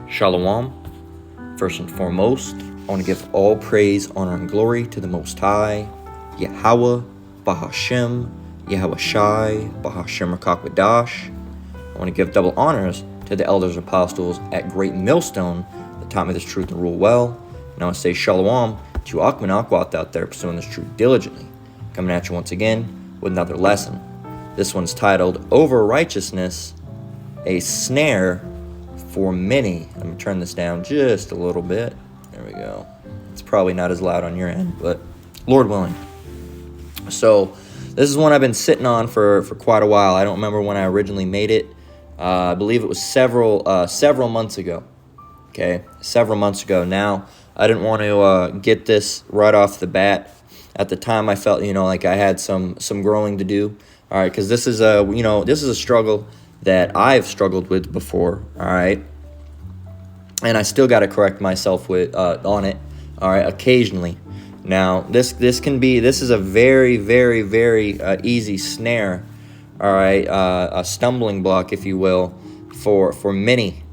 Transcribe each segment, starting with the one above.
Shalom. First and foremost, I want to give all praise, honor, and glory to the Most High, Yahweh, Bahashem, Yahweh Shai, Bahashem Rakakwadash. I want to give double honors to the elders and apostles at Great Millstone that taught me this truth and rule well. And I want to say Shalom to Akman Akwat out there pursuing this truth diligently. Coming at you once again with another lesson. This one's titled Over Righteousness, a Snare for Many. I'm going to turn this down just a little bit. There we go. It's probably not as loud on your end, but Lord willing. So this is one I've been sitting on for quite a while. I don't remember when I originally made it. I believe it was several months ago. Okay, several months ago. Now, I didn't want to get this right off the bat. At the time, I felt, like I had some growing to do. All right, because this is a struggle that I've struggled with before. All right, and I still got to correct myself on it. All right, occasionally. Now, this is a very, very, very easy snare. All right, a stumbling block, if you will, for many.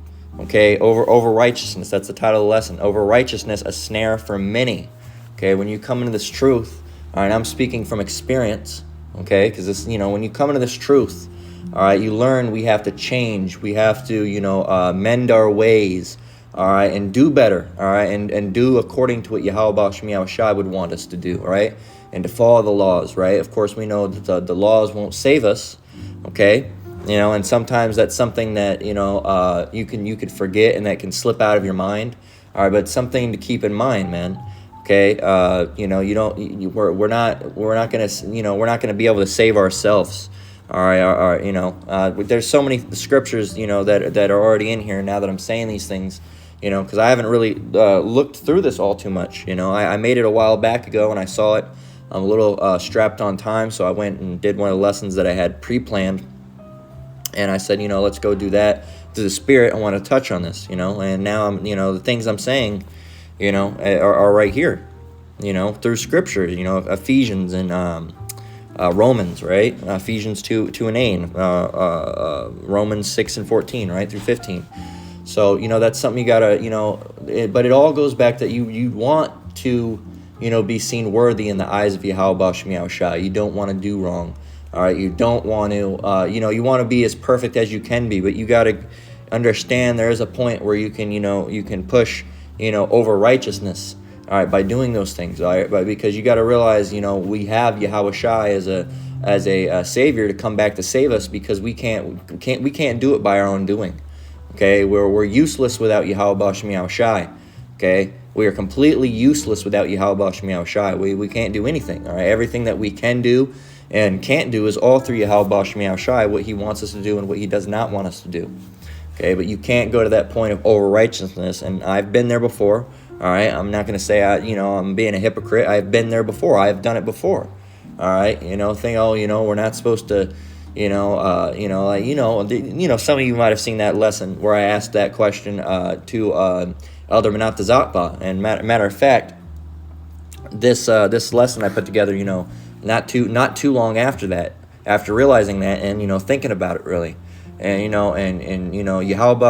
Okay, over righteousness. That's the title of the lesson. Over righteousness, a snare for many. Okay, when you come into this truth, all right, I'm speaking from experience. Okay, because this, when you come into this truth, all right, you learn we have to change. We have to, mend our ways. All right, and do better. All right, and do according to what Yahweh Shai would want us to do. All right, and to follow the laws. Right. Of course, we know that the laws won't save us. Okay. And sometimes that's something that, you could forget and that can slip out of your mind. All right, but it's something to keep in mind, man. Okay, we're not gonna be able to save ourselves. All right, there's so many scriptures, that are already in here now that I'm saying these things, because I haven't really looked through this all too much. I made it a while back ago and I saw it. I'm a little strapped on time, so I went and did one of the lessons that I had pre-planned. And I said, let's go do that. Through the Spirit, I want to touch on this, and now I'm, the things I'm saying, are right here, through Scripture, Ephesians and Romans, right? Ephesians 2 and 8, Romans 6 and 14, right, through 15. So, that's something you gotta, but it all goes back that you want to, be seen worthy in the eyes of Yahweh Shemiah Shai. You don't want to do wrong. All right, you don't want to, you want to be as perfect as you can be, but you got to understand there is a point where you can, you can push, over righteousness, all right, by doing those things, all right, but because you got to realize, we have Yahweh Shai as a savior to come back to save us, because we can't do it by our own doing, okay? We're useless without Yahweh Shemiah Shai, okay? We are completely useless without Yahweh Shemiah Shai. We can't do anything, all right? Everything that we can do and can't do is all through Yahweh Shemiah Shai, what he wants us to do and what he does not want us to do. Okay, but you can't go to that point of over righteousness, and I've been there before. All right, I'm not going to say I'm being a hypocrite. I've been there before. I've done it before. All right, we're not supposed to, some of you might have seen that lesson where I asked that question to Elder Menat Zatba, and matter of fact, this lesson I put together, not too long after that, after realizing that and thinking about it really, and Yahweh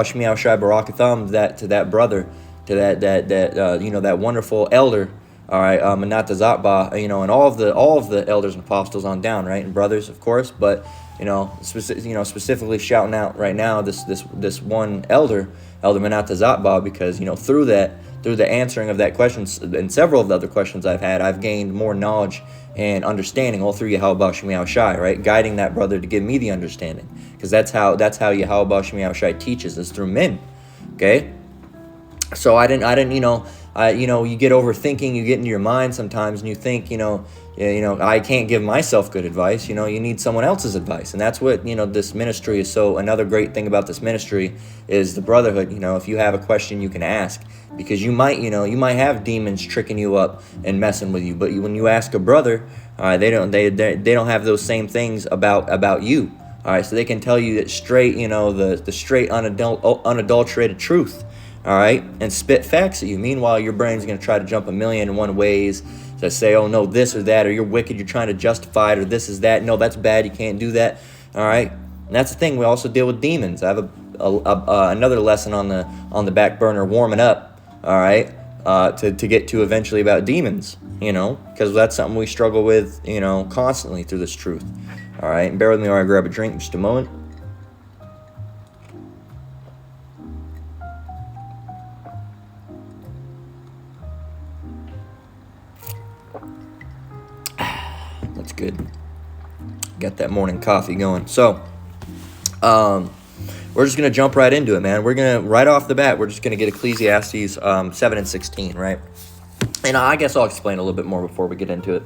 Shemiah Shai Barakatham to that brother, to that wonderful elder, all right, Menat Zatba, and all of the elders and apostles on down, right, and brothers of course, but specifically shouting out right now this one elder Menat Zatba, because through the answering of that question and several of the other questions I've had, I've gained more knowledge and understanding all through Yahweh Shemiah Shai, right? Guiding that brother to give me the understanding, because that's how Yahweh Shemiah Shai teaches, is through men. Okay, so I didn't you get overthinking, you get into your mind sometimes, and you think I can't give myself good advice. You need someone else's advice, and that's what this ministry is. So another great thing about this ministry is the brotherhood. If you have a question, you can ask, because you might have demons tricking you up and messing with you, but when you ask a brother, they don't have those same things about you. All right, so they can tell you that straight, the straight unadulterated truth. All right, and spit facts at you. Meanwhile, your brain's going to try to jump a million and one ways to say, oh, no, this or that, or you're wicked, you're trying to justify it, or this is that. No, that's bad, you can't do that. All right, And that's the thing. We also deal with demons. I have another lesson on the back burner, warming up. All right, to get to eventually about demons. Because that's something we struggle with, constantly through this truth. All right, and bear with me while I grab a drink in just a moment. That's good. Got that morning coffee going. So, we're just going to jump right into it, man. We're going to, right off the bat, we're just going to get Ecclesiastes 7 and 16, right? And I guess I'll explain a little bit more before we get into it.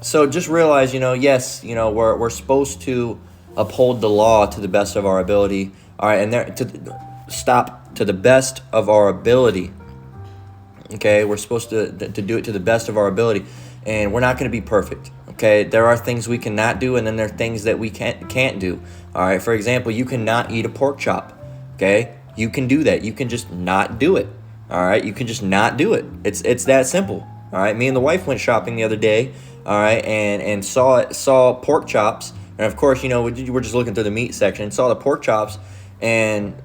So just realize, yes, we're supposed to uphold the law to the best of our ability. All right, and to the best of our ability. Okay, we're supposed to do it to the best of our ability, and we're not going to be perfect. Okay, there are things we cannot do, and then there are things that we can't do. All right, for example, you cannot eat a pork chop. Okay, you can do that. You can just not do it. All right, you can just not do it. It's that simple. All right, me and the wife went shopping the other day. All right, and saw pork chops, and of course, we're just looking through the meat section, saw the pork chops, and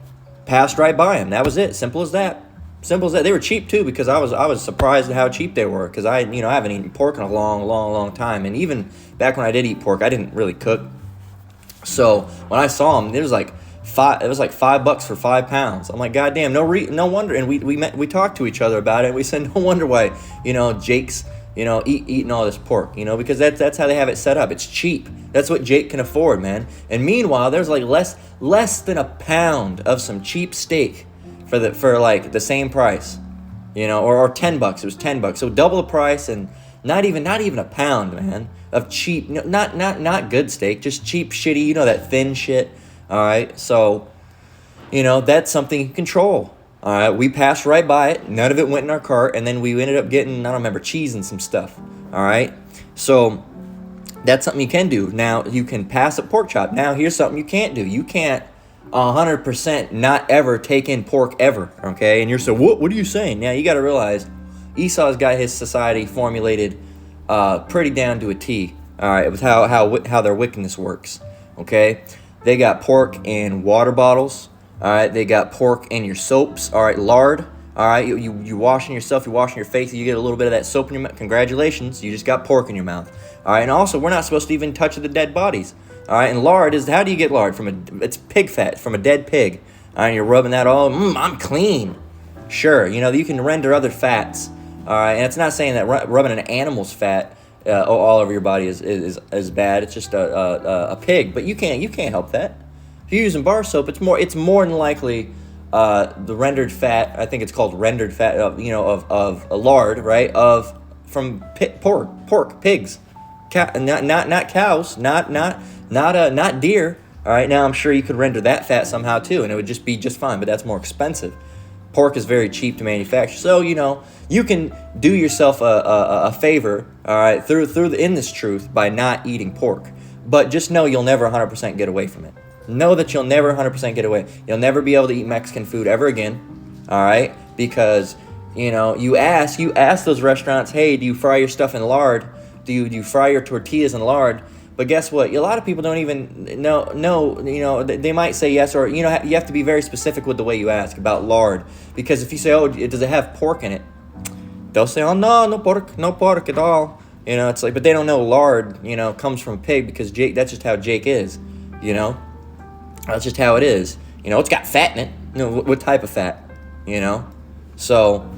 passed right by them. That was it. Simple as that. Simple as that. They were cheap too, because I was surprised at how cheap they were, because I haven't eaten pork in a long time, and even back when I did eat pork, I didn't really cook. So when I saw them, it was like $5 for 5 pounds. I'm like, God damn, no wonder. And we talked to each other about it. We said, no wonder why Jake's eating all this pork, because that's how they have it set up. It's cheap. That's what Jake can afford, man. And meanwhile, there's like less than a pound of some cheap steak for like the same price, or $10. It was $10, so double the price, and not even a pound, man, of cheap, not good steak, just cheap, shitty, that thin shit. All right, so that's something you can control. All right, we passed right by it. None of it went in our cart, and then we ended up getting, I don't remember, cheese and some stuff. All right, so that's something you can do. Now, you can pass a pork chop. Now, here's something you can't do. You can't 100% not ever take in pork ever, okay? And you're saying, what are you saying? Now, you got to realize Esau's got his society formulated pretty down to a T, all right, with how their wickedness works, okay? They got pork in water bottles. All right, they got pork in your soaps. All right, lard. All right, you washing yourself, you're washing your face, you get a little bit of that soap in your mouth. Congratulations, you just got pork in your mouth. All right, and also we're not supposed to even touch the dead bodies. All right, and lard is, how do you get lard? It's pig fat from a dead pig. All right, you're rubbing that all. I'm clean. Sure, you can render other fats. All right, and it's not saying that rubbing an animal's fat all over your body is bad. It's just a pig, but you can't help that. If you're using bar soap, it's more than likely the rendered fat. I think it's called rendered fat of lard, right? From pork, pigs, not cows, not deer. All right, now I'm sure you could render that fat somehow too, and it would just be just fine. But that's more expensive. Pork is very cheap to manufacture, so you can do yourself a favor, all right, in this truth by not eating pork. But just know you'll never 100% get away from it. Know that you'll never 100% get away. You'll never be able to eat Mexican food ever again, all right? Because you ask those restaurants, hey, do you fry your stuff in lard? Do you fry your tortillas in lard? But guess what? A lot of people don't even know. They might say yes, or you have to be very specific with the way you ask about lard, because if you say, oh, does it have pork in it? They'll say, oh, no pork at all. It's like, but they don't know lard, comes from pig, because Jake, that's just how Jake is, That's just how it is. It's got fat in it. What type of fat, So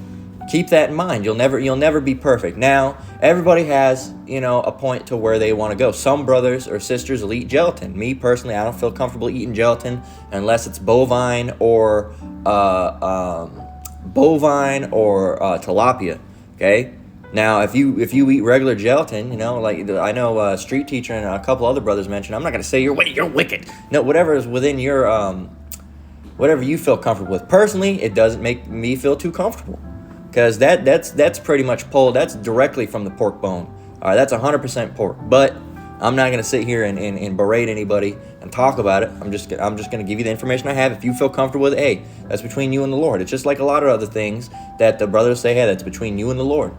keep that in mind. You'll never be perfect. Now, everybody has, a point to where they want to go. Some brothers or sisters will eat gelatin. Me personally, I don't feel comfortable eating gelatin unless it's bovine or tilapia. Okay. Now, if you eat regular gelatin, like I know Street Teacher and a couple other brothers mentioned, I'm not going to say you're wicked. No, whatever is within your whatever you feel comfortable with. Personally, it doesn't make me feel too comfortable, because that's pretty much pulled. That's directly from the pork bone. All right, that's 100% pork. But I'm not going to sit here and berate anybody and talk about it. I'm just going to give you the information I have. If you feel comfortable with it, hey, that's between you and the Lord. It's just like a lot of other things that the brothers say, hey, that's between you and the Lord,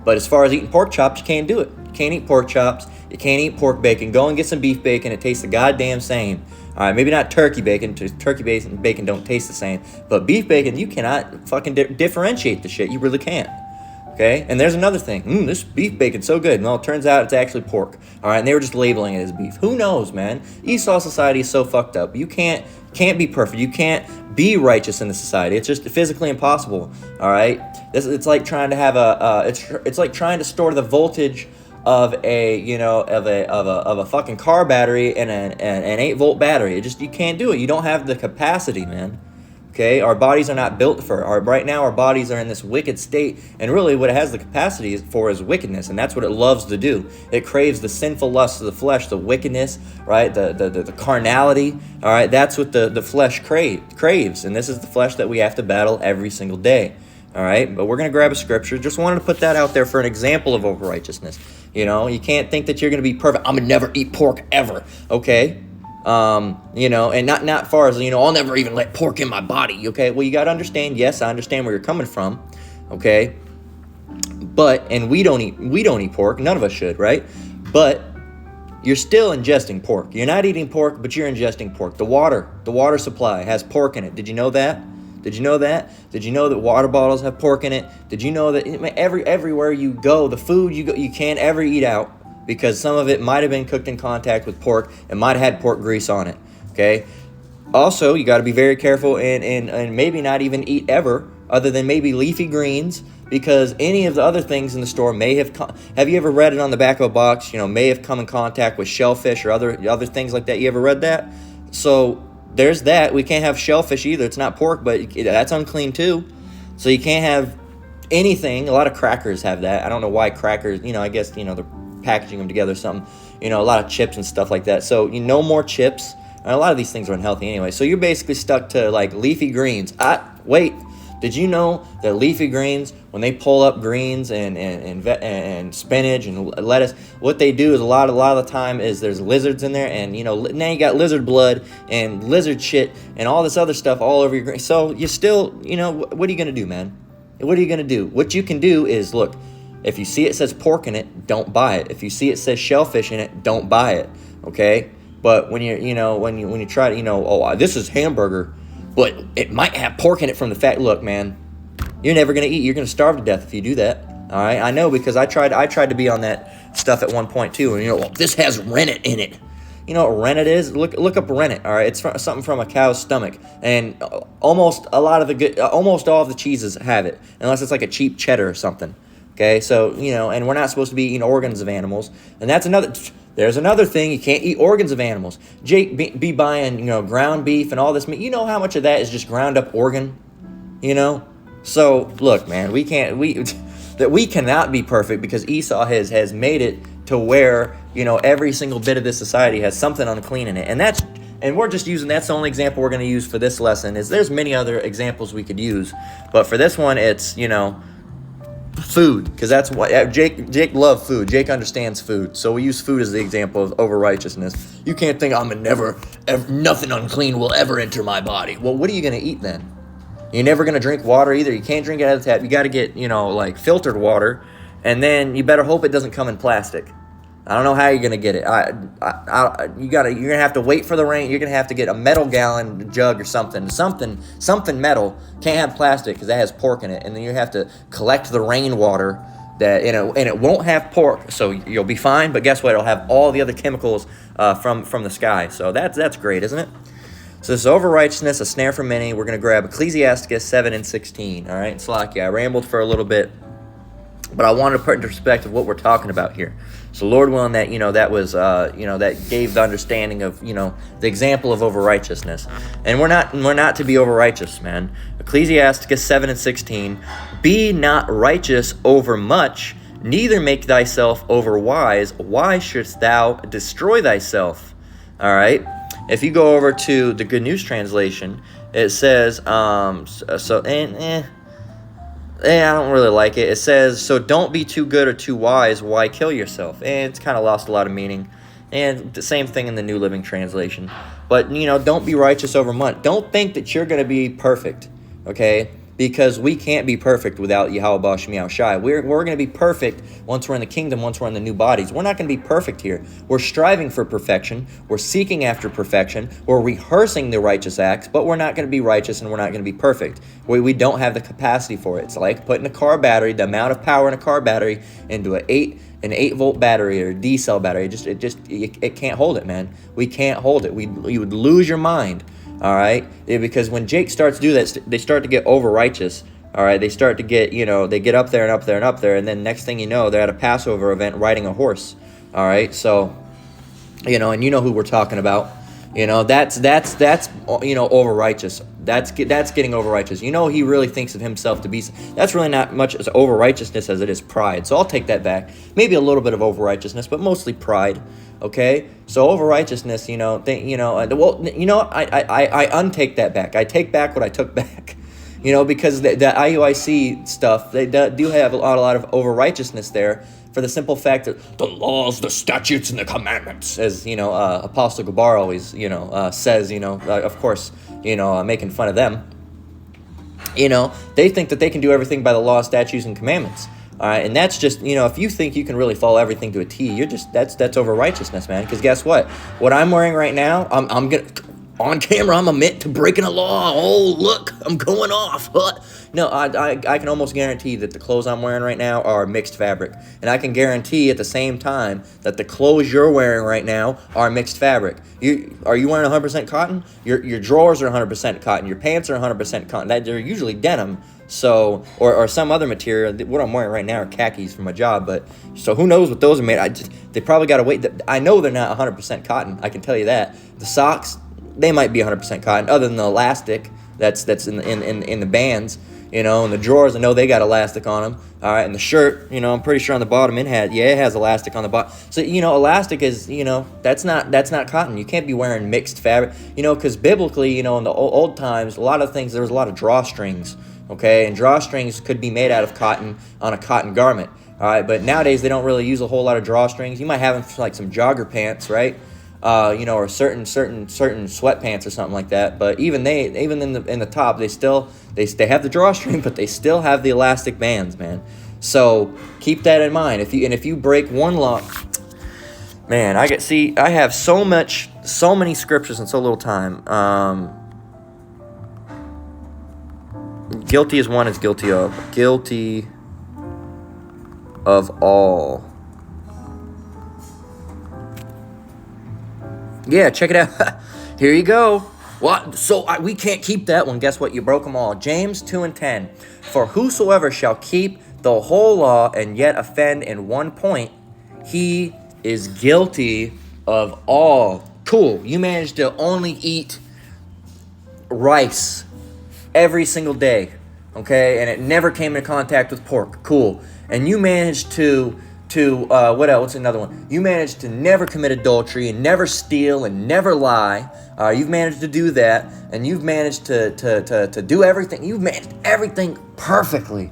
But as far as eating pork chops, you can't do it. You can't eat pork chops. You can't eat pork bacon. Go and get some beef bacon. It tastes the goddamn same. All right, maybe not turkey bacon. Turkey bacon don't taste the same. But beef bacon, you cannot fucking differentiate the shit. You really can't. Okay, and there's another thing. This beef bacon's so good. Well, it turns out it's actually pork. All right, and they were just labeling it as beef. Who knows, man? Esau society is so fucked up. You can't be perfect. You can't be righteous in the society. It's just physically impossible. All right, it's like trying to have it's like trying to store the voltage of a fucking car battery and an 8-volt battery. You can't do it. You don't have the capacity, man. Okay, our bodies are not built for it. Right now, our bodies are in this wicked state, and really what it has the capacity for is wickedness, and that's what it loves to do. It craves the sinful lusts of the flesh, the wickedness, right, the carnality, all right, that's what the flesh craves, and this is the flesh that we have to battle every single day, all right, but we're going to grab a scripture. Just wanted to put that out there for an example of over-righteousness. You can't think that you're going to be perfect. I'm going to never eat pork ever, okay? And not far as, I'll never even let pork in my body, okay? Well, you got to understand, yes, I understand where you're coming from, okay? And we don't eat pork, none of us should, right? But you're still ingesting pork. You're not eating pork, but you're ingesting pork. The water supply has pork in it. Did you know that? Did you know that? Did you know that water bottles have pork in it? Did you know that everywhere you go, the food you can't ever eat out, because some of it might have been cooked in contact with pork and might have had pork grease on it, okay? Also, you got to be very careful and maybe not even eat ever, other than maybe leafy greens, because any of the other things in the store may have you ever read it on the back of a box, may have come in contact with shellfish or other things like that? You ever read that? So there's that. We can't have shellfish either. It's not pork, but that's unclean too. So you can't have anything. A lot of crackers have that. I don't know why crackers, I guess, they're packaging them together or something, a lot of chips and stuff like that. So no more chips, and a lot of these things are unhealthy anyway. So you're basically stuck to like leafy greens. Wait, did you know that leafy greens, when they pull up greens and spinach and lettuce, what they do is a lot of the time is there's lizards in there, and now you got lizard blood and lizard shit and all this other stuff all over your greens. So you still, what are you gonna do, man? What are you gonna do? What you can do is, look, if you see it says pork in it, don't buy it. If you see it says shellfish in it, don't buy it, okay? But when you when you try to, this is hamburger, but it might have pork in it from the fact. Look, man, you're never gonna eat. You're gonna starve to death if you do that. All right, I know, because I tried to be on that stuff at one point too. And this has rennet in it. You know what rennet is? Look up rennet. All right, it's something from a cow's stomach, and almost all of the cheeses have it, unless it's like a cheap cheddar or something. Okay, so, and we're not supposed to be eating organs of animals. And there's another thing, you can't eat organs of animals. Jake be buying, ground beef and all this meat. You know how much of that is just ground up organ? So, look, man, we cannot be perfect, because Esau has made it to where, every single bit of this society has something unclean in it. And we're just using, that's the only example we're going to use for this lesson. There's many other examples we could use. But for this one, it's, food, because that's what Jake loves food. Jake understands food, so we use food as the example of over righteousness. You can't think nothing unclean will ever enter my body. Well, what are you going to eat then? You're never going to drink water either. You can't drink it out of the tap. You got to get like filtered water, and then you better hope it doesn't come in plastic. I don't know how you're gonna get it. You're gonna have to wait for the rain. You're gonna have to get a metal gallon jug or something metal. Can't have plastic, because that has pork in it. And then you have to collect the rainwater and it won't have pork, so you'll be fine. But guess what? It'll have all the other chemicals from the sky. So that's great, isn't it? So this is over righteousness, a snare for many. We're gonna grab Ecclesiasticus 7 and 16. All right, Slacky, I rambled for a little bit, but I wanted to put into perspective what we're talking about here. So Lord willing, that that was that gave the understanding of the example of over righteousness. And we're not to be over righteous, man. Ecclesiasticus 7 and 16. Be not righteous over much, neither make thyself over wise. Why shouldst thou destroy thyself? All right. If you go over to the Good News Translation, it says I don't really like it. It says, so don't be too good or too wise. Why kill yourself? And it's kind of lost a lot of meaning. And the same thing in the New Living Translation. But, don't be righteous over much. Don't think that you're going to be perfect, okay? because we can't be perfect without Yahweh B'Shem Yahweh Shai. We're going to be perfect once we're in the kingdom, once we're in the new bodies. We're not going to be perfect here. We're striving for perfection. We're seeking after perfection. We're rehearsing the righteous acts, but we're not going to be righteous and we're not going to be perfect. We don't have the capacity for it. It's like putting a car battery, the amount of power in a car battery, into an 8-volt battery or a D-cell battery. It can't hold it, man. We can't hold it. You would lose your mind. All right, because when Jake starts to do that, they start to get over righteous. All right, they start to get, they get up there and up there and up there, and then next thing you know, they're at a Passover event riding a horse. All right, so, and you know who we're talking about. That's over righteous. That's getting over righteous. He really thinks of himself to be. That's really not much as over righteousness as it is pride. So I'll take that back. Maybe a little bit of over righteousness, but mostly pride. Okay, so over righteousness, I untake that back. I take back what I took back, because the IUIC stuff, they do have a lot of over righteousness there, for the simple fact that the laws, the statutes, and the commandments, as Apostle Gabar always says, of course, making fun of them. They think that they can do everything by the law, statutes, and commandments. All right, and that's just, if you think you can really follow everything to a T, that's over righteousness, man. Because guess what? What I'm wearing right now, I'm gonna, on camera, I'm admit to breaking a law. Oh, look, I'm going off. No, I can almost guarantee that the clothes I'm wearing right now are mixed fabric. And I can guarantee at the same time that the clothes you're wearing right now are mixed fabric. Are you wearing 100% cotton? Your drawers are 100% cotton. Your pants are 100% cotton. They're usually denim. So, or some other material. What I'm wearing right now are khakis for my job, but so who knows what those are made. They probably got to wait. I know they're not 100% cotton. I can tell you that. The socks, they might be 100% cotton, other than the elastic that's in the bands, and the drawers. I know they got elastic on them. All right, and the shirt, I'm pretty sure on the bottom it has elastic on the bottom. So elastic is that's not cotton. You can't be wearing mixed fabric, because biblically, in the old times, a lot of things there was a lot of drawstrings. Okay, and drawstrings could be made out of cotton on a cotton garment. All right, but nowadays they don't really use a whole lot of drawstrings. You might have them for like some jogger pants, right? Or certain sweatpants or something like that. But even in the top, they have the drawstring, but they still have the elastic bands, man. So keep that in mind. If you break one law, man, I have so many scriptures in so little time. Guilty as one is guilty of. Guilty of all. Yeah, check it out. Here you go. What? So we can't keep that one. Guess what? You broke them all. James 2:10. For whosoever shall keep the whole law and yet offend in one point, he is guilty of all. Cool. You managed to only eat rice every single day, okay, and it never came into contact with pork. Cool. And you managed to what else? What's another one? You managed to never commit adultery and never steal and never lie. You've managed to do that, and you've managed to do everything. You've managed everything perfectly,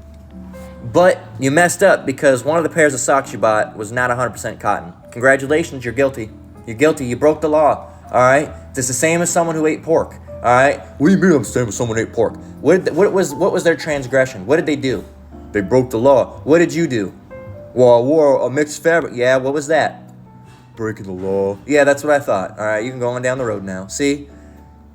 but you messed up because one of the pairs of socks you bought was not 100% cotton. Congratulations, you're guilty. You're guilty. You broke the law. All right. It's the same as someone who ate pork. All right. What do you mean I'm the same as someone who ate pork? What was their transgression? What did they do? They broke the law. What did you do? Well, I wore a mixed fabric. Yeah, what was that? Breaking the law. Yeah, that's what I thought. All right, you can go on down the road now. See?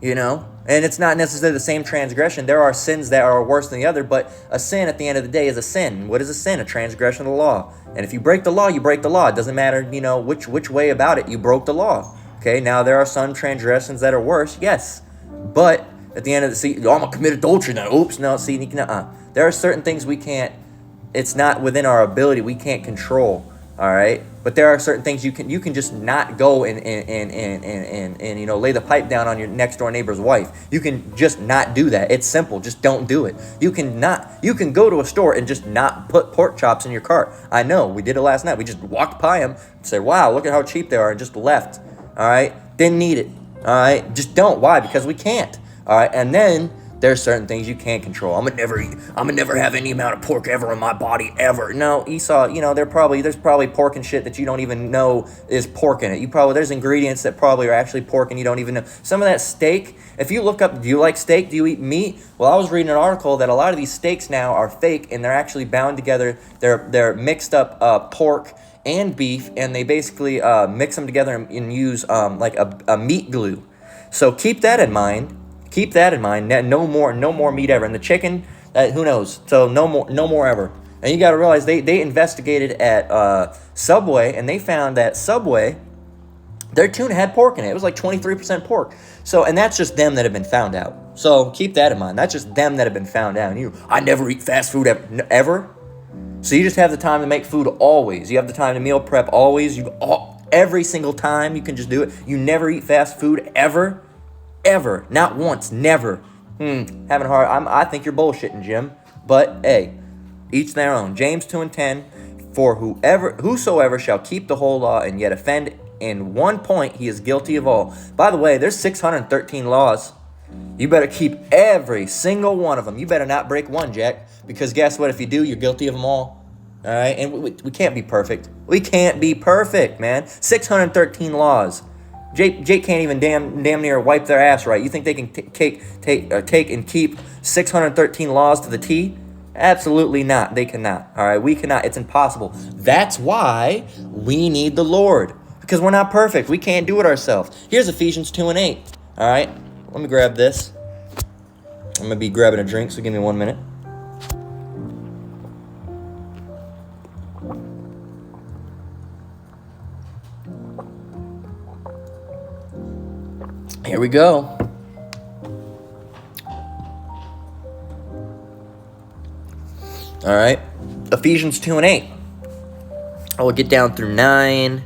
And it's not necessarily the same transgression. There are sins that are worse than the other, but a sin at the end of the day is a sin. What is a sin? A transgression of the law. And if you break the law, you break the law. It doesn't matter, which way about it. You broke the law. Okay, now there are some transgressions that are worse, yes. But at the end of I'm going to commit adultery now. Oops, no, see, there are certain things we can't, it's not within our ability, we can't control, all right? But there are certain things you can just not go and lay the pipe down on your next door neighbor's wife. You can just not do that. It's simple. Just don't do it. You can go to a store and just not put pork chops in your cart. I know, we did it last night. We just walked by them and said, wow, look at how cheap they are, and just left, all right? Didn't need it, all right? Just don't. Why? Because we can't, all right? And then There's certain things you can't control. I'm gonna never have any amount of pork ever in my body ever. No, Esau, there's probably pork and shit that you don't even know is pork in it. There's ingredients that probably are actually pork and you don't even know. Some of that steak, if you look up, do you like steak? Do you eat meat? Well, I was reading an article that a lot of these steaks now are fake and they're actually bound together. They're mixed up pork and beef, and they basically mix them together and use like a meat glue. So keep that in mind. Keep that in mind. No more meat ever. And the chicken, who knows? So no more ever. And you got to realize they investigated at Subway, and they found that Subway, their tuna had pork in it. It was like 23% pork. So, and that's just them that have been found out. So keep that in mind. That's just them that have been found out. And I never eat fast food ever. So you just have the time to make food always. You have the time to meal prep always. Every single time you can just do it. You never eat fast food ever. Ever. Not once. Never. Having a hard... I think you're bullshitting, Jim. But, hey, each their own. James 2:10, for whosoever shall keep the whole law and yet offend in one point, he is guilty of all. By the way, there's 613 laws. You better keep every single one of them. You better not break one, Jack. Because guess what? If you do, you're guilty of them all. All right? And we can't be perfect. We can't be perfect, man. 613 laws. Jake can't even damn near wipe their ass right. You think they can take and keep 613 laws to the T? Absolutely not. They cannot. All right, we cannot. It's impossible. That's why we need the Lord, because we're not perfect. We can't do it ourselves. Here's Ephesians 2:8. All right, let me grab this. I'm gonna be grabbing a drink, so give me 1 minute. Here we go. All right. Ephesians 2:8. I will get down through 9.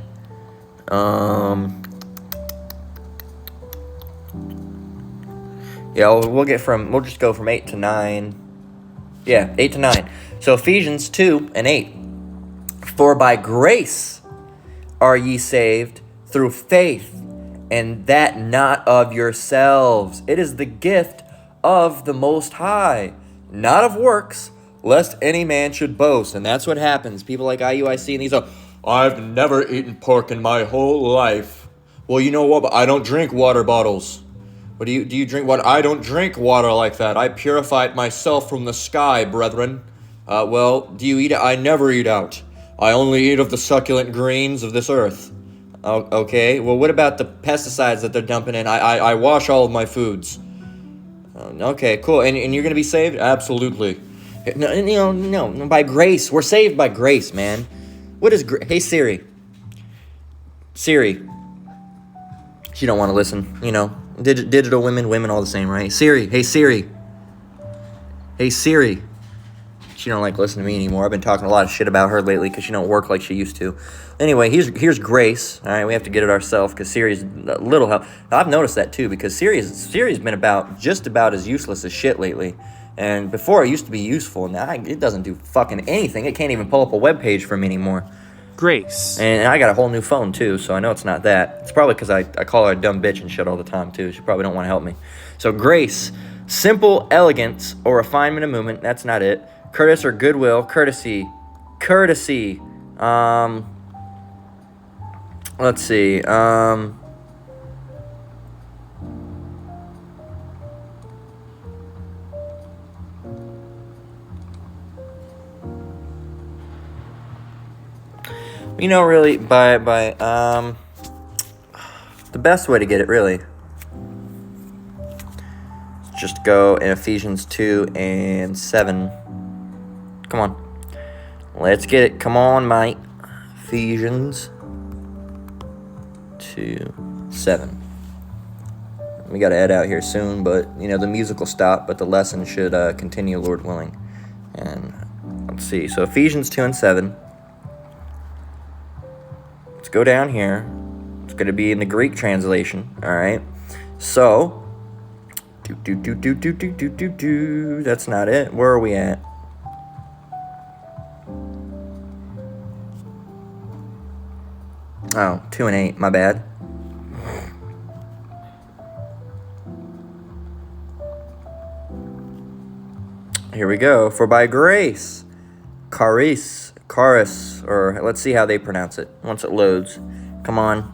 We'll just go from 8 to 9. Yeah, 8 to 9. So Ephesians 2:8. For by grace are ye saved through faith, and that not of yourselves. It is the gift of the Most High, not of works, lest any man should boast. And that's what happens. People like IUIC and these are, I've never eaten pork in my whole life. Well, you know what? I don't drink water bottles. But do you drink water? I don't drink water like that. I purify it myself from the sky, brethren. Well, do you eat it? I never eat out. I only eat of the succulent greens of this earth. Okay, well, what about the pesticides that they're dumping in? I wash all of my foods. Okay, cool. And you're going to be saved? Absolutely. No, by grace. We're saved by grace, man. What is grace? Hey, Siri. She don't want to listen, Digital women all the same, right? Siri. Hey, Siri. She don't like listening to me anymore. I've been talking a lot of shit about her lately because she don't work like she used to. Anyway, here's grace. All right, we have to get it ourselves because Siri's a little help. I've noticed that too because Siri's been just about as useless as shit lately. And before it used to be useful. Now it doesn't do fucking anything. It can't even pull up a web page for me anymore. Grace. And I got a whole new phone too, so I know it's not that. It's probably because I call her a dumb bitch and shit all the time too. She probably don't want to help me. So grace, simple elegance or refinement of movement. That's not it. Courteous or goodwill, courtesy. Let's see. Really, by the best way to get it, really, just go in Ephesians 2:7. Come on. Let's get it. Come on, mate. Ephesians 2:7. We got to head out here soon, but, the music will stop, but the lesson should continue, Lord willing. And let's see. So Ephesians 2:7. Let's go down here. It's going to be in the Greek translation, all right? So, that's not it. Where are we at? Oh, 2:8, my bad. Here we go. For by grace, charis, or let's see how they pronounce it once it loads. Come on.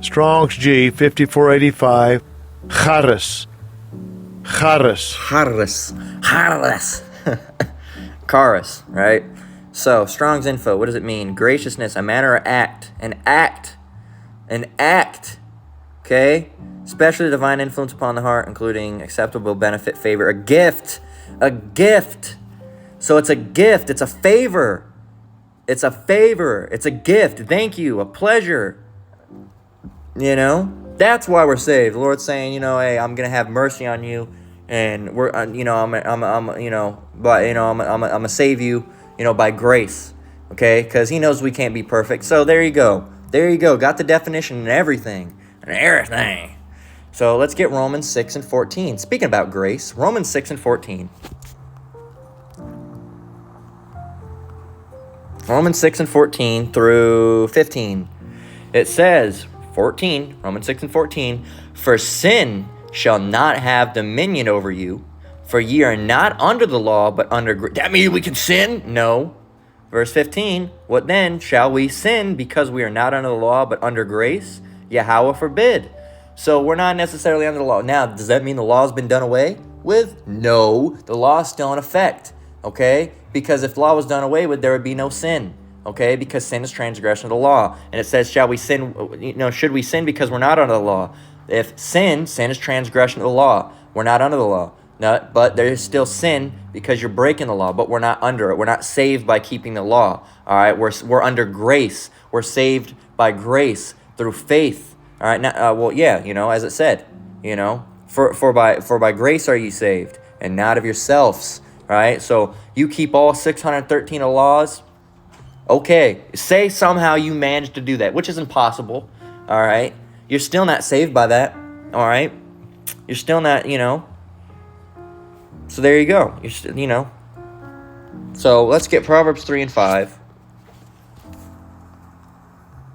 Strong's G, 5485. Charis. Charis, right? So, Strong's info, what does it mean? Graciousness, a manner or act. An act. Okay? Especially divine influence upon the heart, including acceptable benefit, favor, a gift. So it's a gift. It's a favor. It's a gift. Thank you. A pleasure. That's why we're saved. The Lord's saying, hey, I'm gonna have mercy on you, and we're, I'm gonna save you, by grace, okay? Because He knows we can't be perfect. So there you go. Got the definition and everything. So let's get Romans 6 and 14. Speaking about grace, Romans 6 and 14. Romans 6 and 14 through 15. It says, 14, Romans 6 and 14, for sin shall not have dominion over you, for ye are not under the law, but under grace. That means we can sin? No. Verse 15, what then? Shall we sin because we are not under the law, but under grace? Yahweh forbid. So we're not necessarily under the law. Now, does that mean the law's been done away with? No. The law's still in effect, okay? Because if the law was done away with, there would be no sin. Okay, because sin is transgression of the law. And it says, shall we sin, should we sin because we're not under the law? If sin is transgression of the law. We're not under the law. No, but there is still sin because you're breaking the law, but we're not under it. We're not saved by keeping the law. All right, we're under grace. We're saved by grace through faith. All right, now, as it said, for by grace are you saved, and not of yourselves. All right, so you keep all 613 of laws. Okay, say somehow you managed to do that, which is impossible, all right? You're still not saved by that, all right? You're still not, So there you go. So let's get Proverbs 3 and 5.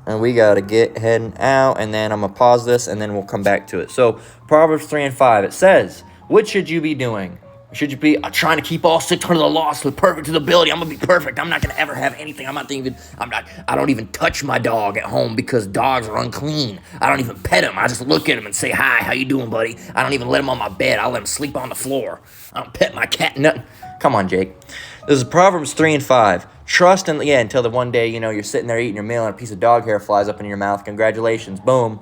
And we got to get heading out, and then I'm going to pause this, and then we'll come back to it. So Proverbs 3 and 5, it says, what should you be doing? Should you be trying to keep all 600 of the laws to perfect to the ability? I'm gonna be perfect. I'm not gonna ever have anything. I don't even touch my dog at home because dogs are unclean. I don't even pet him. I just look at him and say, hi, how you doing, buddy? I don't even let him on my bed. I let him sleep on the floor. I don't pet my cat, nothing. Come on, Jake. This is Proverbs 3 and 5. Trust in, until the one day, you're sitting there eating your meal and a piece of dog hair flies up in your mouth. Congratulations, boom.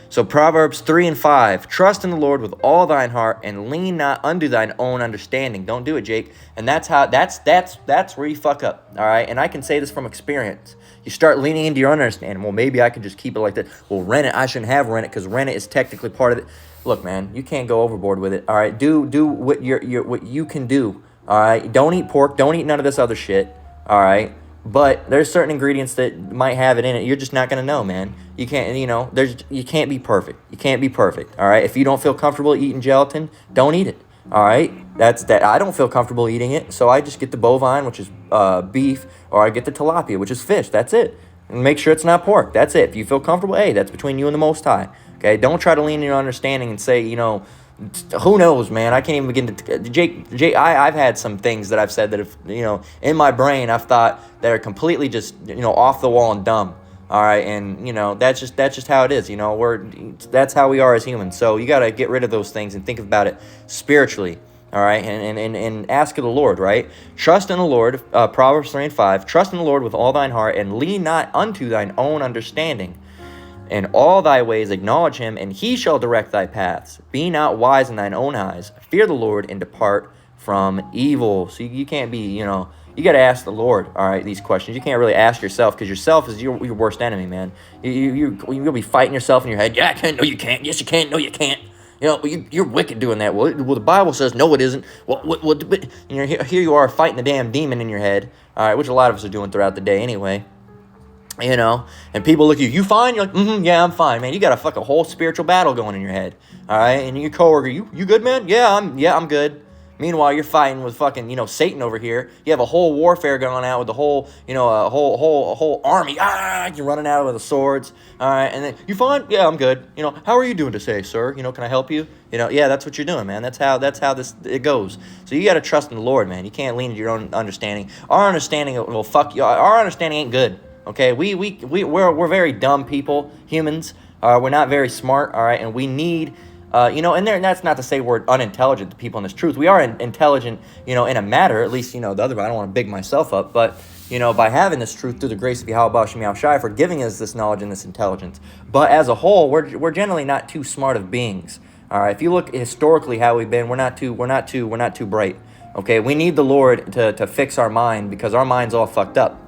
So Proverbs 3 and 5, trust in the Lord with all thine heart and lean not unto thine own understanding. Don't do it, Jake. And that's where you fuck up, all right? And I can say this from experience. You start leaning into your understanding. Well, maybe I can just keep it like that. Well, rent it. I shouldn't have rent it because rent it is technically part of it. Look, man, you can't go overboard with it, all right? Do what what you can do, all right? Don't eat pork. Don't eat none of this other shit, all right? But there's certain ingredients that might have it in it. You're just not gonna know, man. You can't, you can't be perfect. You can't be perfect, all right? If you don't feel comfortable eating gelatin, don't eat it, all right? That's that. I don't feel comfortable eating it, so I just get the bovine, which is beef, or I get the tilapia, which is fish. That's it. And make sure it's not pork. That's it. If you feel comfortable, hey, that's between you and the Most High. Okay? Don't try to lean in your understanding and say, who knows, man? I can't even begin to. Jake, I've had some things that I've said that have, in my brain, I've thought that are completely just, off the wall and dumb. All right, and that's just how it is. That's how we are as humans. So you got to get rid of those things and think about it spiritually. All right, and ask of the Lord, right? Trust in the Lord, Proverbs 3 and 5. Trust in the Lord with all thine heart, and lean not unto thine own understanding. In all thy ways acknowledge him, and he shall direct thy paths. Be not wise in thine own eyes. Fear the Lord, and depart from evil. So you can't be, you got to ask the Lord, all right, these questions. You can't really ask yourself, because yourself is your worst enemy, man. You'll be fighting yourself in your head. Yeah, I can. No, you can't. Yes, you can. No, you can't. You're wicked doing that. Well, the Bible says, no, it isn't. But here you are fighting the damn demon in your head, all right, which a lot of us are doing throughout the day anyway. And people look at you, you fine? You're like, yeah, I'm fine, man. You got a whole spiritual battle going in your head, all right? And your coworker, you good, man? Yeah, I'm good. Meanwhile, you're fighting with fucking, Satan over here. You have a whole warfare going on with the whole, a whole army. You're running out with the swords. All right, and then, you fine? Yeah, I'm good. How are you doing today, sir? Can I help you? Yeah, that's what you're doing, man. That's how it goes. So you got to trust in the Lord, man. You can't lean to your own understanding. Our understanding will fuck you. Our understanding ain't good. Okay, we're very dumb people, humans. We're not very smart. All right, and we need. And that's not to say we're unintelligent, the people in this truth. We are intelligent, in a matter, at least, the other, I don't want to big myself up, but, by having this truth through the grace of Yahweh Shem Yahushai for giving us this knowledge and this intelligence. But as a whole, we're generally not too smart of beings. All right, if you look historically how we've been, we're not too bright. Okay, we need the Lord to fix our mind because our mind's all fucked up.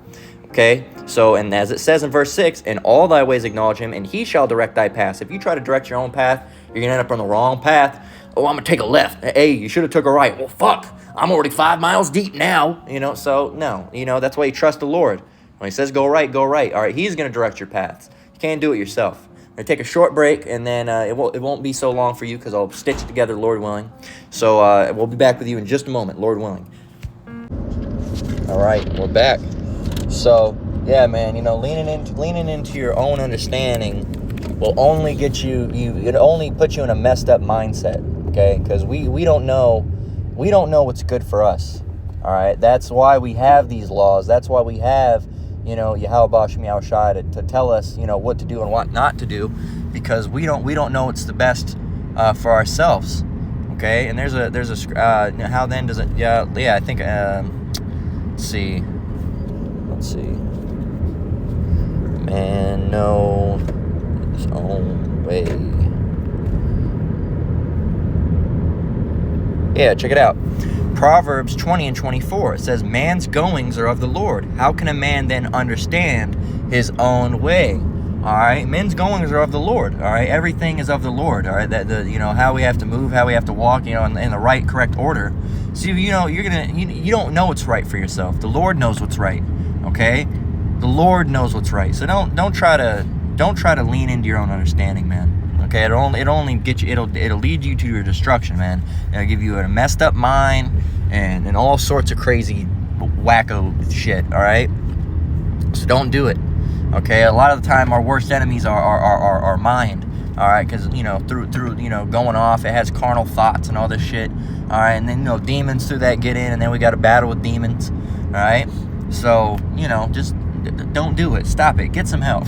Okay, so, and as it says in verse 6, in all thy ways acknowledge him, and he shall direct thy paths. If you try to direct your own path, you're going to end up on the wrong path. Oh, I'm going to take a left. Hey, you should have took a right. Well, fuck, I'm already 5 miles deep now. So, no, that's why you trust the Lord. When he says go right, go right. All right, he's going to direct your paths. You can't do it yourself. I'm going to take a short break, and then it won't be so long for you because I'll stitch it together, Lord willing. So we'll be back with you in just a moment, Lord willing. All right, we're back. So, yeah, man, leaning into your own understanding will only get it only puts you in a messed up mindset, okay? Because we don't know what's good for us, all right? That's why we have these laws. That's why we have, Yahweh Shem Yahushai to tell us, what to do and what not to do, because we don't know what's the best for ourselves, okay? And there's a how then does it? Yeah, I think let's see. Man, know his own way. Yeah, check it out. Proverbs 20 and 24. It says, man's goings are of the Lord. How can a man then understand his own way? All right, men's goings are of the Lord. All right, everything is of the Lord. All right, how we have to move, how we have to walk, in the right, correct order. So you don't know what's right for yourself. The Lord knows what's right. Okay, the Lord knows what's right. So don't try to lean into your own understanding, man. Okay, it'll only get you. It'll lead you to your destruction, man. It'll give you a messed up mind and all sorts of crazy wacko shit. All right, so don't do it. Okay, a lot of the time our worst enemies are our mind. All right, because through going off, it has carnal thoughts and all this shit. All right, and then demons through that get in, and then we got to battle with demons. All right, so just don't do it. Stop it. Get some help.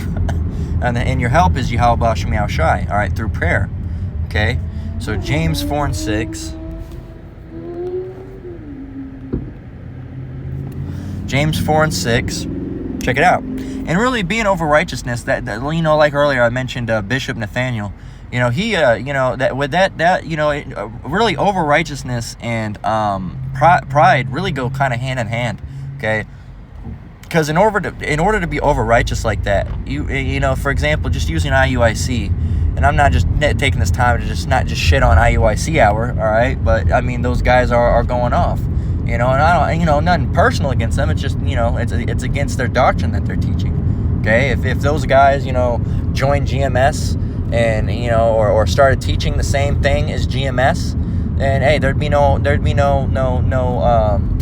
And your help is Yahweh Shem Yahushai, all right, through prayer. Okay, so James 4 and 6. James 4 and 6. Check it out. And really being over righteousness, that like earlier I mentioned Bishop Nathaniel. He really over righteousness and pride really go kind of hand in hand. Okay. Because in order to be over righteous like that, for example, just using IUIC, and I'm not just taking this time to not just shit on IUIC hour, all right? But I mean, those guys are going off, and I don't, nothing personal against them. It's just, it's against their doctrine that they're teaching. Okay, if those guys, joined GMS and or started teaching the same thing as GMS. And hey, there'd be no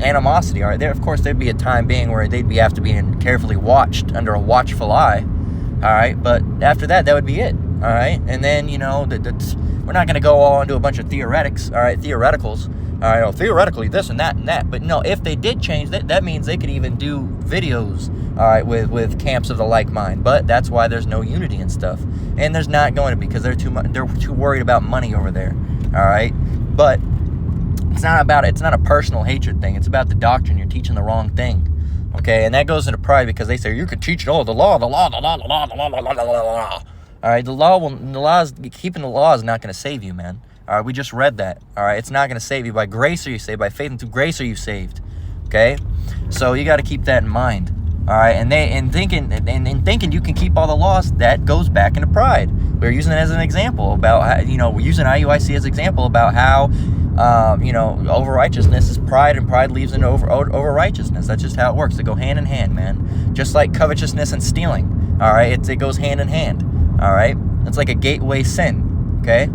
animosity. All right, of course there'd be a time being where they'd have to be carefully watched under a watchful eye. All right, but after that would be it. All right, and then we're not going to go all into a bunch of theoreticals. All right, All right, theoretically this and that. But no, if they did change that means they could even do videos. All right, with camps of the like mind. But that's why there's no unity and stuff. And there's not going to be because they're too worried about money over there. All right. But it's not a personal hatred thing. It's about the doctrine. You're teaching the wrong thing. Okay, and that goes into pride because they say you can teach the law. All right, keeping the law is not going to save you, man. All right, we just read that. All right, it's not going to save you. By grace are you saved. By faith and through grace are you saved. Okay, so you got to keep that in mind. All right, and thinking you can keep all the laws, that goes back into pride. We're using it as an example about how, we're using IUIC as an example about how, over righteousness is pride, and pride leads into over righteousness. That's just how it works. They go hand in hand, man. Just like covetousness and stealing. All right, it goes hand in hand. All right, it's like a gateway sin. Okay.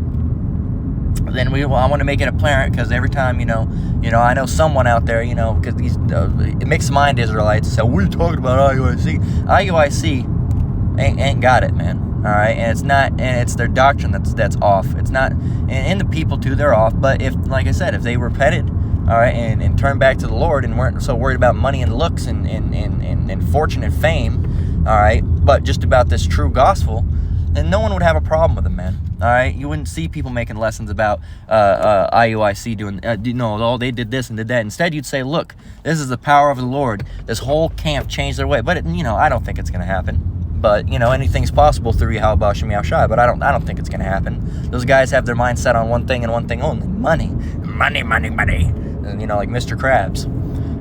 then I want to make it apparent, because every time, I know someone out there, because these mixed-mind Israelites say, what are you talking about IUIC? IUIC ain't got it, man. All right, and it's not, and it's their doctrine that's off. It's not, and the people too, they're off. But if, like I said, if they repented, all right, and turned back to the Lord and weren't so worried about money and looks and fortune and fame, all right, but just about this true gospel, then no one would have a problem with them, man. All right, you wouldn't see people making lessons about IUIC doing, they did this and did that. Instead, you'd say, look, this is the power of the Lord. This whole camp changed their way. But I don't think it's going to happen. But anything's possible through Yahweh B'Shem Yahushai. But I don't think it's going to happen. Those guys have their mind set on one thing and one thing only: money, money, money, money. And, like Mr. Krabs.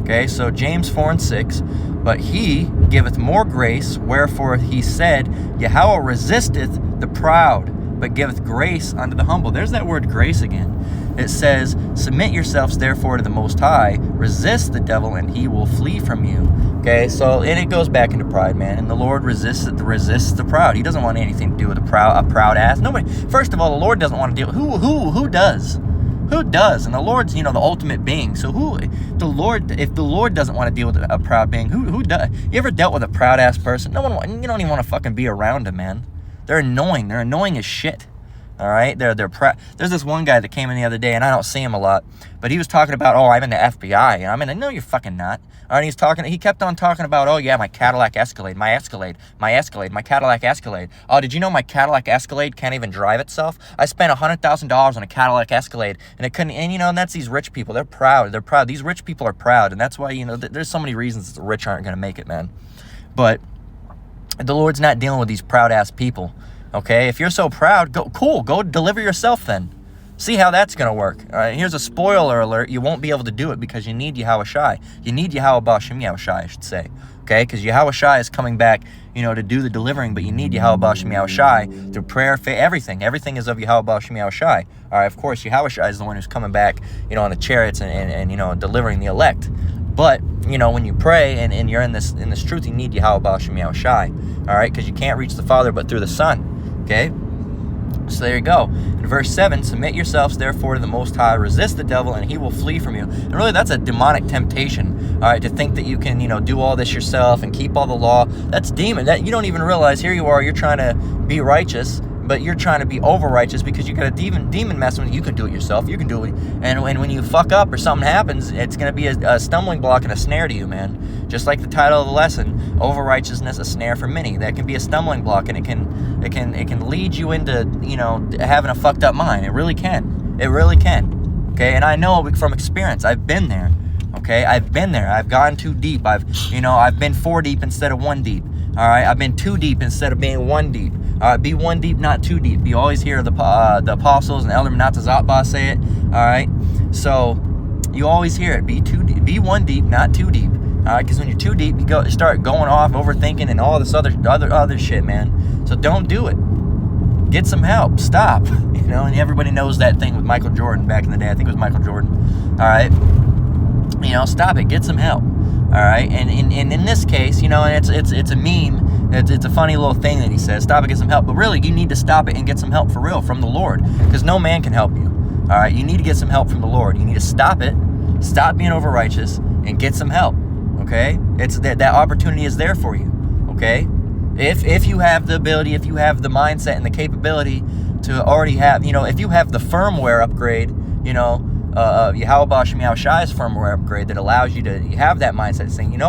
Okay, so James 4:6. But he giveth more grace, wherefore he said, Yahweh resisteth the proud, but giveth grace unto the humble. There's that word grace again. It says, submit yourselves therefore to the Most High, resist the devil, and he will flee from you. Okay, so, and it goes back into pride, man. And the Lord resists the proud. He doesn't want anything to do with a proud ass. Nobody. First of all, the Lord doesn't want to deal. Who does? Who does? And the Lord's, the ultimate being. So if the Lord doesn't want to deal with a proud being, who does? You ever dealt with a proud ass person? You don't even want to fucking be around them, man. They're annoying. They're annoying as shit. All right, they're proud. There's this one guy that came in the other day, and I don't see him a lot, but he was talking about, I'm in the FBI, and I'm in. No, you're fucking not. All right, he kept on talking about, my Cadillac Escalade, my Cadillac Escalade. Oh, did you know my Cadillac Escalade can't even drive itself? I spent $100,000 on a Cadillac Escalade, and it couldn't. And that's these rich people. They're proud. They're proud. These rich people are proud, and that's why there's so many reasons that the rich aren't going to make it, man. But the Lord's not dealing with these proud ass people. Okay, if you're so proud, go deliver yourself then. See how that's going to work. All right, here's a spoiler alert. You won't be able to do it because you need Yahweh Shai. You need Yahweh B'Shem Yahushai, I should say. Okay, because Yahweh Shai is coming back, to do the delivering, but you need Yahweh B'Shem Yahushai through prayer, faith, everything. Everything is of Yahweh B'Shem Yahushai. All right, of course, Yahweh Shai is the one who's coming back, on the chariots and delivering the elect. But, when you pray and you're in this truth, you need Yahweh B'Shem Yahushai. All right, because you can't reach the Father but through the Son. Okay, so there you go. In verse 7, submit yourselves therefore to the Most High, resist the devil, and he will flee from you. And really, that's a demonic temptation. All right, to think that you can, do all this yourself and keep all the law. That's demon. That you don't even realize. Here you are, you're trying to be righteous, but you're trying to be over-righteous because you got a demon messing with you. You can do it yourself. You can do it. And when you fuck up or something happens, it's going to be a stumbling block and a snare to you, man. Just like the title of the lesson, over-righteousness, a snare for many. That can be a stumbling block, and it can lead you into, having a fucked up mind. It really can. It really can. Okay, and I know from experience. I've been there. Okay, I've been there. I've gone too deep. I've been 4 deep instead of 1 deep. All right, I've been 2 deep instead of being 1 deep. Be 1 deep, not 2 deep. You always hear the apostles and Elder Menata Zatba say it. All right, so you always hear it. Be 1 deep, not 2 deep. All right, because when you're 2 deep, you start going off, overthinking, and all this other shit, man. So don't do it. Get some help. Stop. And everybody knows that thing with Michael Jordan back in the day. I think it was Michael Jordan. All right, stop it. Get some help. All right, and in this case, and it's a meme. It's a funny little thing that he says, stop it, get some help. But really, you need to stop it and get some help for real from the Lord, because no man can help you. All right, you need to get some help from the Lord. You need to stop it, stop being over-righteous, and get some help. Okay, it's that opportunity is there for you. Okay, if you have the ability, if you have the mindset and the capability to already have, if you have the firmware upgrade, Yahweh B'Shem Yahushai's firmware upgrade that allows you to have that mindset, saying,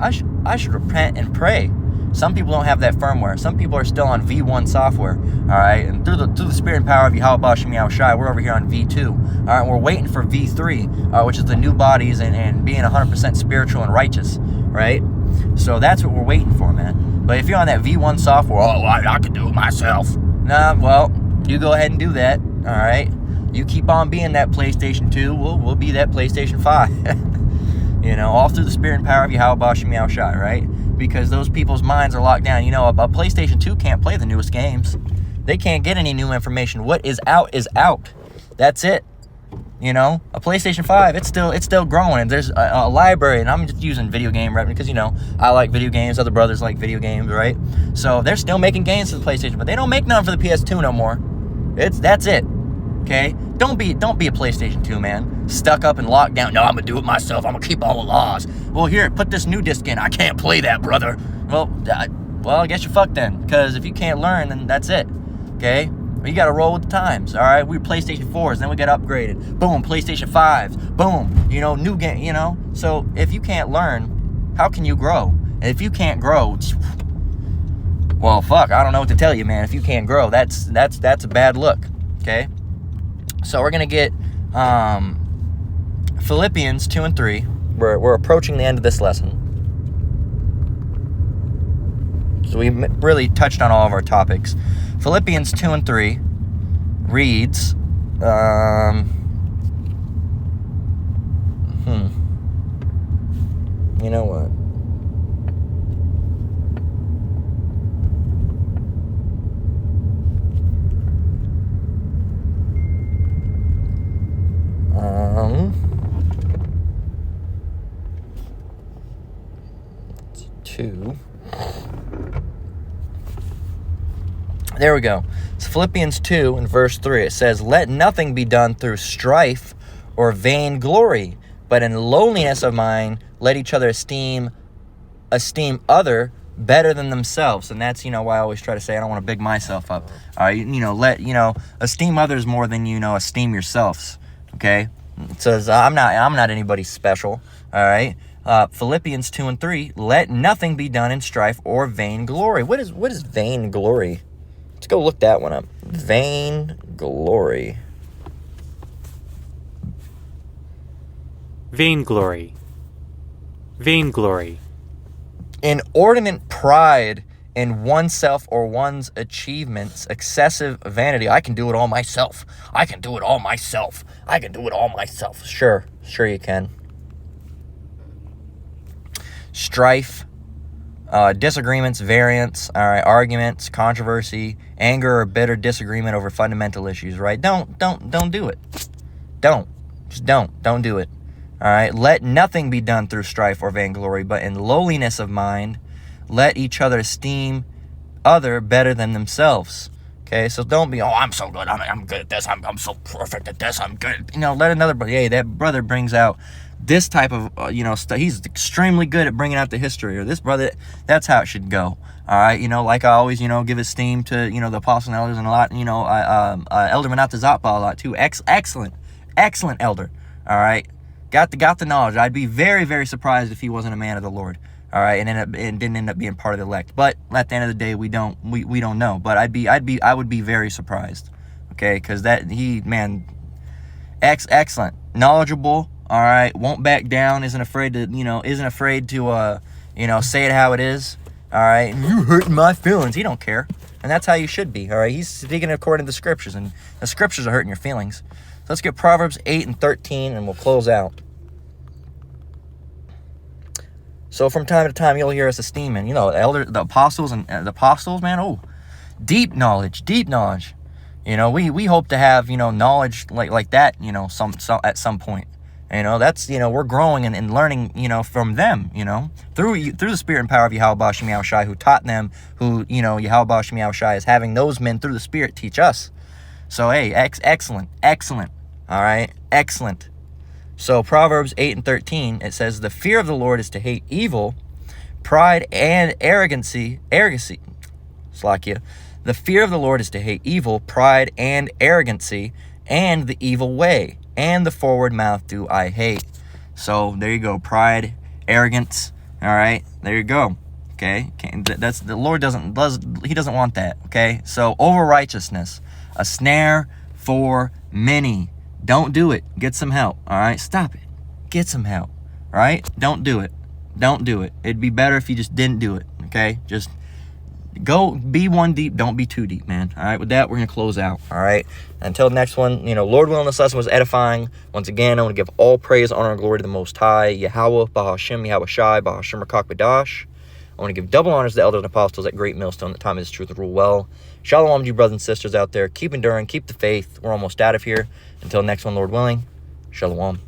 I should repent and pray. Some people don't have that firmware. Some people are still on V1 software. All right, and through the spirit and power of Yahweh B'Shem Yahushai, we're over here on V2. All right, we're waiting for V3, which is the new bodies and being 100% spiritual and righteous. Right, so that's what we're waiting for, man. But if you're on that V1 software, I can do it myself. Nah, well, you go ahead and do that. All right. You keep on being that PlayStation 2, we'll be that PlayStation 5. All through the spirit and power of Yahweh B'Shem Yahushai, right? Because those people's minds are locked down. A PlayStation 2 can't play the newest games. They can't get any new information. What is out is out. That's it. A PlayStation 5, it's still growing. And there's a library, and I'm just using video game revenue because, I like video games. Other brothers like video games, right? So they're still making games for the PlayStation, but they don't make none for the PS2 no more. That's it. Okay? Don't be a PlayStation 2 man. Stuck up and locked down. No, I'm gonna do it myself. I'm gonna keep all the laws. Well, here, put this new disc in. I can't play that, brother. Well, I guess you're fucked then. Because if you can't learn, then that's it. Okay? Well, you gotta roll with the times. All right? We were PlayStation 4s, then we got upgraded. Boom, PlayStation 5s. Boom, new game. So if you can't learn, how can you grow? And if you can't grow, well, fuck, I don't know what to tell you, man. If you can't grow, that's a bad look. Okay? So we're going to get Philippians 2 and 3. We're approaching the end of this lesson. So we really touched on all of our topics. Philippians 2 and 3 reads, you know what? Two. There we go. It's Philippians 2 and verse 3. It says, "Let nothing be done through strife or vain glory, but in lowliness of mind, let each other esteem other better than themselves." And that's, why I always try to say I don't want to big myself up. All right, esteem others more than, esteem yourselves. Okay? It says, I'm not anybody special. All right? Philippians 2 and 3, let nothing be done in strife or vain glory. What is vain glory? Let's go look that one up. Vain glory. Vainglory. Vainglory. Inordinate pride in oneself or one's achievements, excessive vanity. I can do it all myself. I can do it all myself. I can do it all myself. Sure you can. Strife, disagreements, variance, all right, arguments, controversy, anger or bitter disagreement over fundamental issues, right? Don't do it. Don't do it. All right, let nothing be done through strife or vainglory, but in lowliness of mind, let each other esteem other better than themselves. Okay, so don't be, I'm so good, I'm good at this, I'm so perfect at this, I'm good. Let another brother, hey, that brother brings out this type of, he's extremely good at bringing out the history, or this brother, that's how it should go. All right, like I always, give esteem to, the apostle and elders, and a lot, Elder Manatazapa a lot too. Excellent elder. All right, got the knowledge. I'd be very, very surprised if he wasn't a man of the Lord. All right, and didn't end up being part of the elect. But at the end of the day, we don't know. But I would be very surprised. Okay, because excellent, knowledgeable. All right, won't back down. Isn't afraid to say it how it is. All right, you hurting my feelings. He don't care, and that's how you should be. All right, he's speaking according to the scriptures, and the scriptures are hurting your feelings. So let's get Proverbs 8 and 13, and we'll close out. So from time to time, you'll hear us esteeming, the apostles, man. Oh, deep knowledge. We hope to have, knowledge like that, some at some point. That's, we're growing and learning, from them, through the spirit and power of Yahweh Ba'Shem Yahushai, who taught them, who, Yahweh Ba'Shem Yahushai is having those men through the spirit teach us. So, hey, excellent. All right, excellent. So Proverbs 8 and 13, it says, the fear of the Lord is to hate evil, pride and arrogancy. Slakia. The fear of the Lord is to hate evil, pride and arrogancy, and the evil way, and the forward mouth do I hate. So there you go, pride, arrogance. All right, there you go. Okay, that's the Lord doesn't want that. Okay, so over righteousness, a snare for many. Don't do it. Get some help. All right, stop it. Get some help. All right, don't do it. It'd be better if you just didn't do it. Okay, just go be one deep. Don't be too deep, man. All right, with that, we're gonna close out. All right, until the next one. Lord willing, this lesson was edifying. Once again, I want to give all praise, honor, and glory to the Most High, Yahweh, Bahashem, Yahweh Shai, Bahashem Rakak B'dash. I want to give double honors to the elders and apostles at Great Millstone. The time is truth to rule well. Shalom to you brothers and sisters out there. Keep enduring, keep the faith. We're almost out of here. Until next one, Lord willing. Shalom.